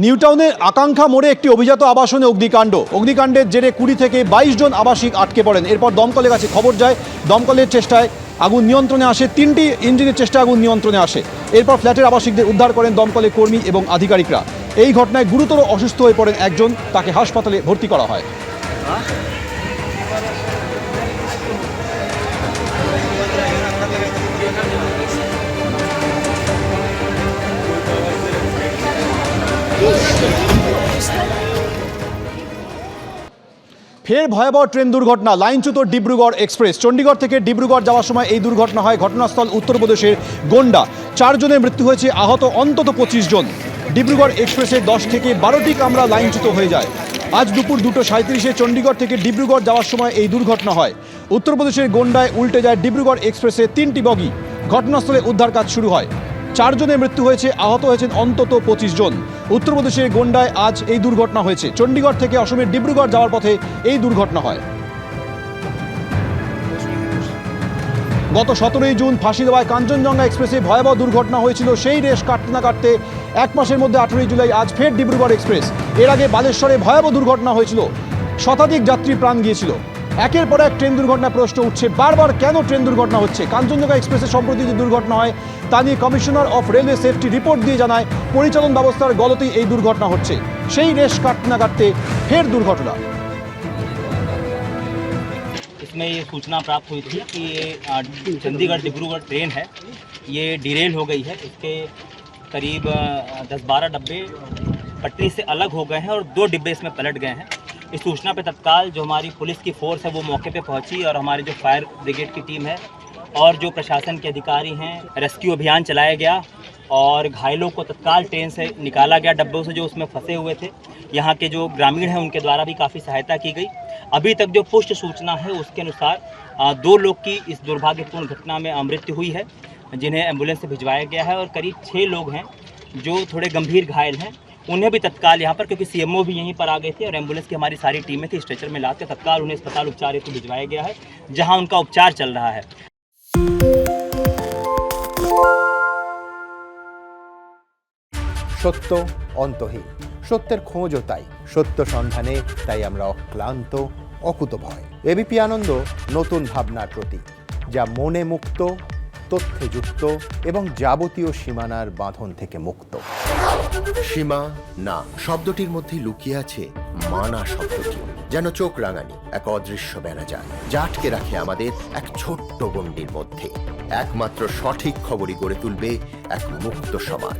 নিউটাউনের আকাঙ্ক্ষা মোড়ে একটি অভিজাত আবাসনে অগ্নিকাণ্ডের জেরে 20 থেকে 22 জন আবাসিক আটকে পড়েন। এরপর দমকলের কাছে খবর যায়, দমকলের চেষ্টায় আগুন নিয়ন্ত্রণে আসে, 3টি ইঞ্জিনের চেষ্টায় আগুন নিয়ন্ত্রণে আসে। এরপর ফ্ল্যাটের আবাসিকদের উদ্ধার করেন দমকলের কর্মী এবং আধিকারিকরা। এই ঘটনায় গুরুতর অসুস্থ হয়ে পড়েন একজন, তাকে হাসপাতালে ভর্তি করা হয়। ফের ভয়াবহ ট্রেন দুর্ঘটনা, লাইনচ্যুত ডিব্রুগড় এক্সপ্রেস। চণ্ডীগড় থেকে ডিব্রুগড় যাওয়ার সময় এই দুর্ঘটনা হয়। ঘটনাস্থল উত্তরপ্রদেশের গোন্ডা। 4 জনের মৃত্যু হয়েছে, আহত অন্তত 25 জন। ডিব্রুগড় এক্সপ্রেসে 10 থেকে 12টি কামরা লাইনচ্যুত হয়ে যায়। আজ দুপুর 2:37-এ চণ্ডীগড় থেকে ডিব্রুগড় যাওয়ার সময় এই দুর্ঘটনা হয়। উত্তরপ্রদেশের গোন্ডায় উল্টে যায় ডিব্রুগড় এক্সপ্রেসে 3টি বগি। ঘটনাস্থলে উদ্ধার কাজ শুরু হয়। 4 জনের মৃত্যু হয়েছে, আহত হয়েছেন অন্তত 25 জন। উত্তরপ্রদেশের গোন্ডায় আজ এই দুর্ঘটনা হয়েছে। চণ্ডীগড় থেকে অসমের ডিব্রুগড় যাওয়ার পথে এই দুর্ঘটনা হয়। গত 17ই জুন ফাঁসিদেওয়ায় কাঞ্চনজঙ্ঘা এক্সপ্রেসে ভয়াবহ দুর্ঘটনা হয়েছিল। সেই রেশ কাটতে না কাটতে 1 মাসের মধ্যে 18ই জুলাই আজ ফের ডিব্রুগড় এক্সপ্রেস। এর আগে বালেশ্বরে ভয়াবহ দুর্ঘটনা হয়েছিল, শতাধিক যাত্রী প্রাণ গিয়েছিল। একের পর এক ট্রেন দুর্ঘটনার প্রশ্ন উঠছে, বারবার কেন ট্রেন দুর্ঘটনা হচ্ছে? কাঞ্চনজঙ্ঘা এক্সপ্রেসে সম্প্রতি যে দুর্ঘটনা হয় তা নিয়ে commissioner of railway safety report দিয়ে জানায় পরিচালন ব্যবস্থার গলতেই এই দুর্ঘটনা হচ্ছে। সেই রেশ কাটতে না কাটতে ফের দুর্ঘটনা। इसमें ये सूचना प्राप्त हुई थी कि ये चंडीगढ़ डिब्रूगढ़ ट्रेन है, ये डिरेल हो गई है। इसके करीब 10-12 डब्बे पटरी से अलग हो गए हैं और 2 डिब्बे इसमें पलट गए हैं। इस सूचना पे तत्काल जो हमारी पुलिस की फोर्स है वो मौके पे पहुंची और हमारी जो फायर ब्रिगेड की टीम है और जो प्रशासन के अधिकारी हैं, रेस्क्यू अभियान चलाया गया और घायलों को तत्काल ट्रेन से निकाला गया, डब्बों से जो उसमें फंसे हुए थे। यहाँ के जो ग्रामीण हैं उनके द्वारा भी काफ़ी सहायता की गई। अभी तक जो पुष्ट सूचना है उसके अनुसार 2 लोग की इस दुर्भाग्यपूर्ण घटना में मृत्यु हुई है, जिन्हें एम्बुलेंस से भिजवाया गया है, और करीब 6 लोग हैं जो थोड़े गंभीर घायल हैं। उन्हें भी तत्काल यहाँ पर, क्योंकि सीएमओ भी यहीं पर आ गए थे और एम्बुलेंस की हमारी सारी टीमें थी, स्ट्रेचर में लाकर तत्काल उन्हें अस्पताल उपचार हेतु भिजवाया गया है, जहाँ उनका उपचार चल रहा है। সত্য অন্তহীন, সত্যের খোঁজও তাই, সত্য সন্ধানে তাই আমরা অক্লান্ত, অকুতভয়। এবিপি আনন্দ নতুন ভাবনার প্রতীক, যা মনে মুক্ত, তথ্যে যুক্ত এবং যাবতীয় সীমানার বাঁধন থেকে মুক্ত। সীমা না শব্দটির মধ্যে লুকিয়ে আছে মানা শব্দটি, যেন চোখ রাঙানি এক অদৃশ্য বেড়াজাল, যা আটকে রাখে আমাদের এক ছোট্ট গণ্ডির মধ্যে। একমাত্র সঠিক খবরই গড়ে তুলবে এক মুক্ত সমাজ।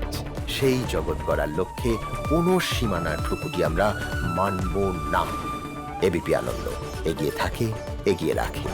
সেই জগৎ গড়ার লক্ষ্যে কোনো সীমানার ঠুকুটি আমরা মানব না। এবিপি আনন্দ এগিয়ে থাকে, এগিয়ে রাখে।